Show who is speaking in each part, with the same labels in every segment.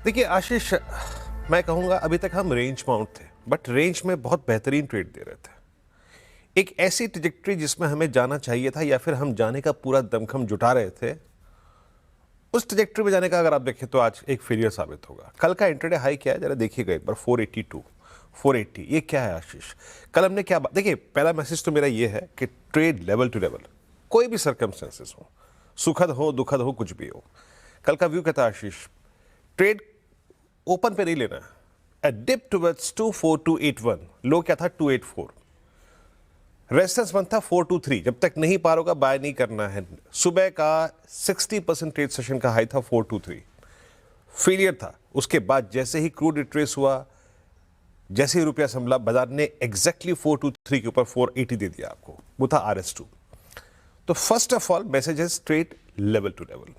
Speaker 1: देखिए आशीष, मैं कहूँगा अभी तक हम रेंज बाउंड थे, बट रेंज में बहुत बेहतरीन ट्रेड दे रहे थे। एक ऐसी ट्रजेक्टरी जिसमें हमें जाना चाहिए था या फिर हम जाने का पूरा दमखम जुटा रहे थे, उस ट्रजेक्टरी में जाने का अगर आप देखें तो आज एक फेलियर साबित होगा। कल का इंट्राडे हाई क्या है जरा देखिएगा एक बार, 482 480। ये क्या है आशीष? कल हमने क्या देखिए, पहला मैसेज तो मेरा ये है कि ट्रेड लेवल टू लेवल, कोई भी सर्कमस्टेंसेस हो, सुखद हो दुखद हो कुछ भी हो, कल का व्यू क्या था आशीष? ट्रेड ओपन पे नहीं लेना है। डिप टुवर्ड्स 24281, लो क्या था 284, रेजिस्टेंस बन था 423। जब तक नहीं पार होगा बाय नहीं करना है। सुबह का 60% ट्रेड सेशन का हाई था 423, फेलियर था। उसके बाद जैसे ही क्रूड रिट्रेस हुआ, जैसे ही रुपया संभला, बाजार ने एग्जैक्टली 423 के ऊपर 480 दे दिया आपको, वो था RS2। तो फर्स्ट ऑफ ऑल मैसेज है ट्रेड लेवल टू लेवल।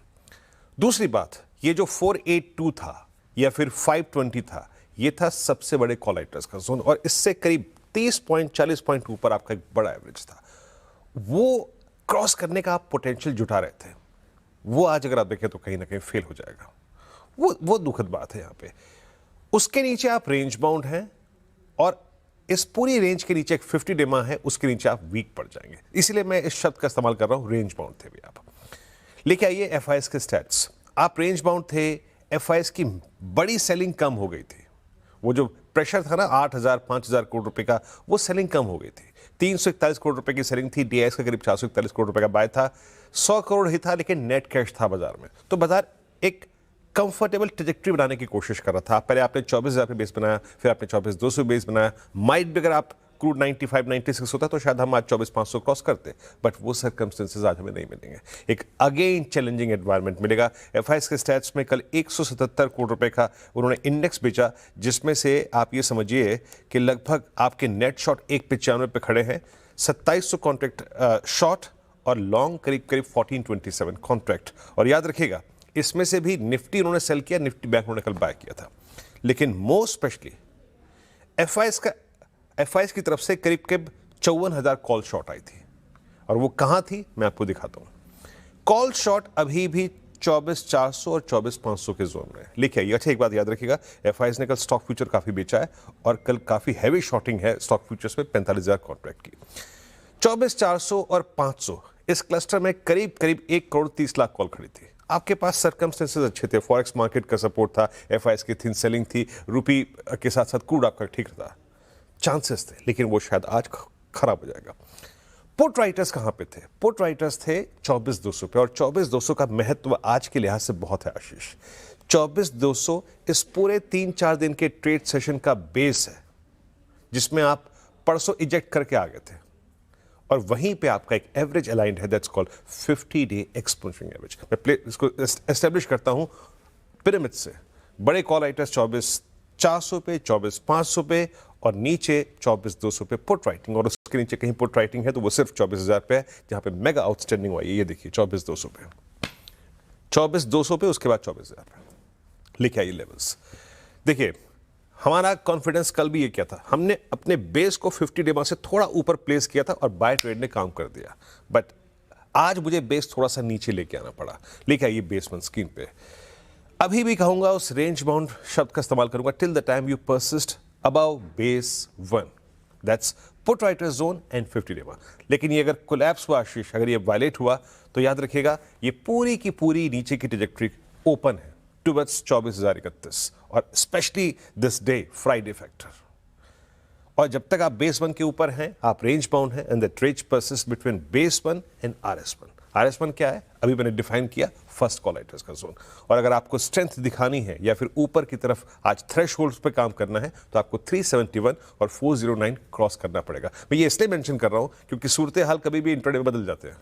Speaker 1: दूसरी बात, ये जो 482 था या फिर 520 था, ये था सबसे बड़े कॉल राइटर्स का जोन, और इससे करीब 30 पॉइंट 40 पॉइंट ऊपर आपका एक बड़ा एवरेज था। वो क्रॉस करने का आप पोटेंशियल जुटा रहे थे, वो आज अगर आप देखें तो कहीं ना कहीं फेल हो जाएगा। वो दुखद बात है यहाँ पे। उसके नीचे आप रेंज बाउंड हैं, और इस पूरी रेंज के नीचे एक 50 डेमा है, उसके नीचे आप वीक पड़ जाएंगे। इसीलिए मैं इस शब्द का इस्तेमाल कर रहा हूं, रेंज बाउंड थे भी आप। लेके आइए FIS के स्टैट्स। आप रेंज बाउंड थे, FIS की बड़ी सेलिंग कम हो गई थी। वो जो प्रेशर था ना 8,000 5,000 करोड़ रुपए का, वो सेलिंग कम हो गई थी। 341 करोड़ रुपए की सेलिंग थी, DIS का करीब 441 करोड़ रुपए का बाय था। 100 करोड़ ही था, लेकिन नेट कैश था बाजार में। तो बाजार एक कंफर्टेबल ट्रजेक्टरी बनाने की कोशिश कर रहा था। पहले आपने 24,000 पे बेस बनाया, फिर आपने 24,200 बेस बनाया। माइट भी अगर आप क्रूड 95 96 होता तो शायद हम आज 24,500 क्रॉस करते, बट वो सर्कमस्टेंसेस आज हमें नहीं मिलेंगे। एक अगेन चैलेंजिंग एनवायरनमेंट मिलेगा। FIS के स्टैट्स में कल 177 करोड़ रुपए का उन्होंने इंडेक्स बेचा, जिसमें से आप ये समझिए कि लगभग आपके नेट शॉर्ट 195 पे खड़े हैं, 2700 कॉन्ट्रैक्ट शॉर्ट, और लॉन्ग करीब करीब 1427 कॉन्ट्रैक्ट। और याद रखिएगा, इसमें से भी निफ्टी उन्होंने सेल किया, निफ्टी बैंक उन्होंने कल बाय किया था। लेकिन मोस्ट स्पेशली FIS की तरफ से करीब करीब 54,000 कॉल शॉर्ट आई थी। और वो कहां थी मैं आपको दिखाता हूं। कॉल शॉर्ट अभी भी 24,400 और 24,500 के जोन में लिखे आइए। अच्छा, एक बात याद रखिएगा, FIS ने कल स्टॉक फ्यूचर काफी बेचा है, और कल काफी हैवी शॉर्टिंग है स्टॉक फ्यूचर्स में 45,000 कॉन्ट्रैक्ट की। 24,400 और 500 इस क्लस्टर में करीब करीब 1 करोड़ 30 लाख कॉल खड़ी थी। आपके पास सर्कमस्टेंसेस अच्छे थे, फॉरेक्स मार्केट का सपोर्ट था, FIS की थिन सेलिंग थी, रुपी के साथ साथ क्रूड आपका ठीक था, चांसेस थे। लेकिन वो शायद आज खराब हो जाएगा। पुट राइटर्स कहां पे थे? पुट राइटर्स थे 24,200 पे, और 24,200 का महत्व आज के लिहाज से बहुत है आशीष। 24,200 इस पूरे 3-4 दिन के ट्रेड सेशन का बेस है, जिसमें आप परसों इजेक्ट करके आ गए थे, और वहीं पे आपका एक एवरेज अलाइंड है, that's called 50 day exponential average. मैं इसको एस्टेब्लिश करता हूं पिरामिड से। बड़े कॉल राइटर्स 24,400 पे, 24,500 पे, और नीचे 24,200 पे पुट राइटिंग, और उसके नीचे कहीं पुट राइटिंग है तो वो सिर्फ 24,000 पे है, जहां पे मेगा आउटस्टैंडिंग हुआ है। ये देखिए 24,200 पे, 24,200 पे, उसके बाद 24,000 पे। लिखे आइए लेवल्स। देखिए, हमारा कॉन्फिडेंस कल भी ये क्या था, हमने अपने बेस को 50 डेमा से थोड़ा ऊपर प्लेस किया था, और बाय ट्रेड ने काम कर दिया। बट आज मुझे बेस थोड़ा सा नीचे लेके आना पड़ा। लेके आइए बेस वन स्क्रीन पे। अभी भी कहूंगा उस रेंज बाउंड शब्द का इस्तेमाल करूंगा, till the time you persist above base one, that's put writer zone and 50 डेमा। लेकिन ये अगर कोलैप्स हुआ आशीष, अगर ये वायलेट हुआ, तो याद रखिएगा ये पूरी की पूरी नीचे की ट्रजेक्टरी ओपन है टुवर्ड्स 24,031, और specially this day Friday factor. और जब तक आप बेस वन के ऊपर हैं, आप रेंज बाउंड हैं, and the trade persist between base one and RS1। RS1 क्या है? अभी मैंने डिफाइन किया, फर्स्ट कॉल राइटर्स का जोन। और अगर आपको स्ट्रेंथ दिखानी है या फिर ऊपर की तरफ आज थ्रेशहोल्ड्स पे काम करना है, तो आपको 371 और 409 क्रॉस करना पड़ेगा। मैं ये इसलिए मेंशन कर रहा हूं क्योंकि सूरत हाल कभी भी इंट्राडे में बदल जाते हैं,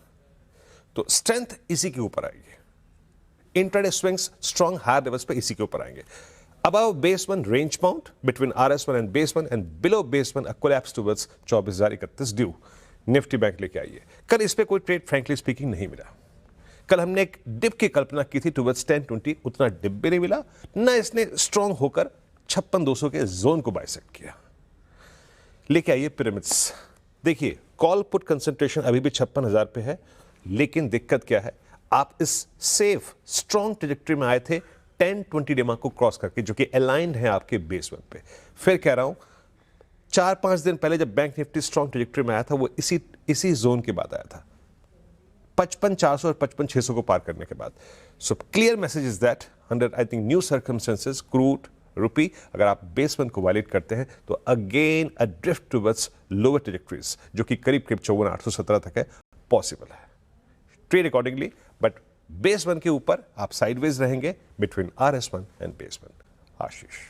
Speaker 1: तो स्ट्रेंथ इसी के ऊपर आएगी। Intraday swings strong higher levels पे इसी के ऊपर आएंगे। Above base one range bound between RS1 and base one, and below base one a collapse towards 24,031 due। Nifty bank लेके आइए। कल इस पे कोई ट्रेड फ्रैंकली स्पीकिंग नहीं मिला। कल हमने एक डिप की कल्पना की थी टुवर्ड्स 1020, उतना डिप भी नहीं मिला, ना इसने स्ट्रांग होकर 56,200 के जोन को बाइसेक्ट किया। लेके आइए पिरामिड्स। देखिए, कॉल पुट कंसंट्रेशन अभी भी 56,000 पे है, लेकिन दिक्कत क्या है, आप इस सेफ स्ट्रांग ट्रजेक्टरी में आए थे 10-20 डेमा को क्रॉस करके, जो कि अलाइंड है आपके बेस वन पे। फिर कह रहा हूं 4-5 दिन पहले जब बैंक निफ्टी स्ट्रॉन्ग ट्रेजेक्टरी में आया था, वो इसी जोन के बाद आया था, 55,400 और 55,600 को पार करने के बाद। So clear message is that under I think new circumstances crude rupee, अगर आप बेस वन को वायलेट करते हैं तो again a drift towards lower trajectories, जो कि करीब 54,817 तक है, पॉसिबल है। Trade accordingly, but base one के ऊपर आप साइडवेज रहेंगे between RS1 and base one. Ashish.